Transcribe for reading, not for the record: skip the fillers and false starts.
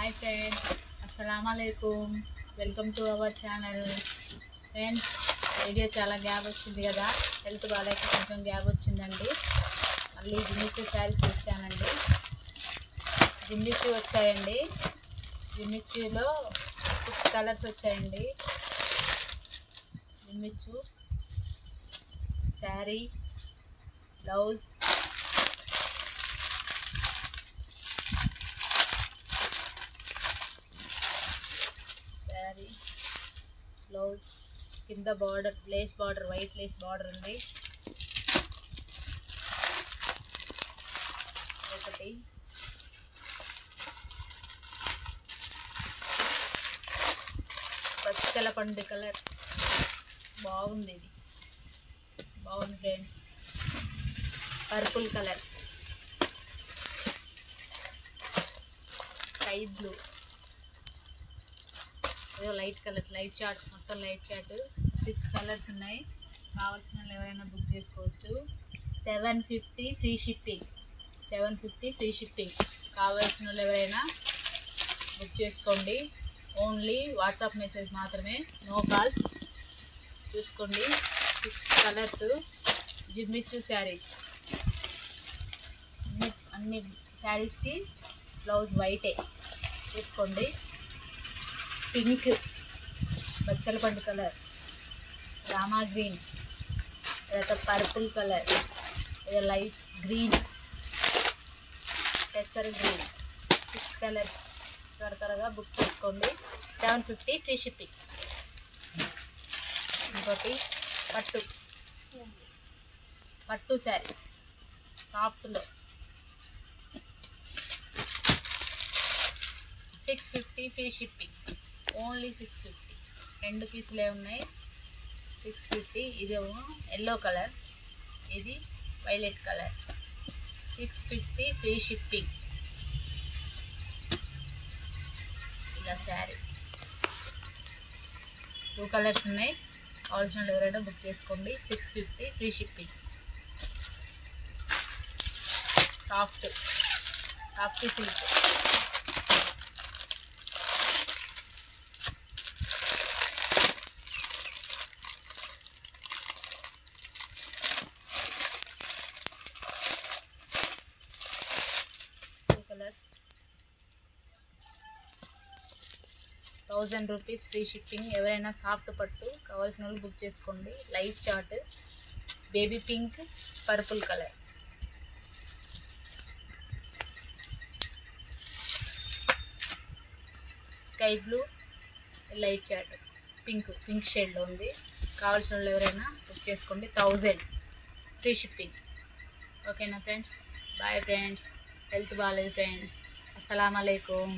Hi friends, అస్సలాముఅలైకుం. Welcome to our channel. Friends, video చాలా gap వచ్చింది కదా, హెల్త్ బాగాలేక కొంచెం గ్యాప్ వచ్చిందండి. మళ్ళీ జిమ్మిచ్చు శారీస్ తెచ్చానండి. జిమ్మిచ్చు వచ్చాయండి. జిమ్మిచ్చులో 6 కలర్స్ వచ్చాయండి. జిమ్మిచ్చు శారీ, బ్లౌజ్, శారీ బ్లౌజ్ కింద border, lace border, white lace border ఉంది. ఒకటి పచ్చల పండు కలర్ బాగుంది, ఇది బాగుంది friends. Purple colour, sky blue, ఏదో లైట్ కలర్స్, లైట్ చార్ట్, మొత్తం లైట్ చార్ట్. 6 కలర్స్ ఉన్నాయి. కావాల్సిన వాళ్ళు ఎవరైనా బుక్ చేసుకోవచ్చు. 750 ఫ్రీ షిప్పింగ్. 750 free shipping. కావాల్సిన వాళ్ళు ఎవరైనా బుక్ చేసుకోండి. ఓన్లీ వాట్సాప్ మెసేజ్ మాత్రమే, నో కాల్స్. చూసుకోండి. 6 కలర్స్ జిమ్మిచ్చు శారీస్. అన్ని శారీస్కి బ్లౌజ్ వైటే. చూసుకోండి. పింక్, బచ్చల పండు కలర్, రామా గ్రీన్, తర్వాత పర్పుల్ కలర్, లైట్ గ్రీన్, పెసర్ గ్రీన్. 6 కలర్స్. త్వరగా బుక్ చేసుకోండి. 750 ఫ్రీ షిప్పింగ్. ఇంకోటి పట్టు శారీస్ సాఫ్ట్లో 650 ఫ్రీ షిప్పింగ్. ఓన్లీ 650. 2 పీసులే ఉన్నాయి. 650. ఇదేమో ఎల్లో కలర్, ఇది వైలెట్ కలర్. 650 free shipping. ఇలా శారీ 2 కలర్స్ ఉన్నాయి. కావాల్సిన వాళ్ళు ఎవరైనా బుక్ చేసుకోండి. 650 free shipping. Soft silk, colours. 1000 rupees free shipping. ఎవరైనా సాఫ్ట్ పట్టు కావాల్సిన వాళ్ళు బుక్ చేసుకోండి. Light chart, baby pink, purple colour, sky blue, light chart, pink షేడ్లో ఉంది. కావాల్సిన వాళ్ళు ఎవరైనా బుక్ చేసుకోండి. 1000 ఫ్రీ షిప్పింగ్. ఓకేనా ఫ్రెండ్స్? Bye friends. హెల్త్ బాగాలేదు ఫ్రెండ్స్. అస్సలాముఅలైకుం.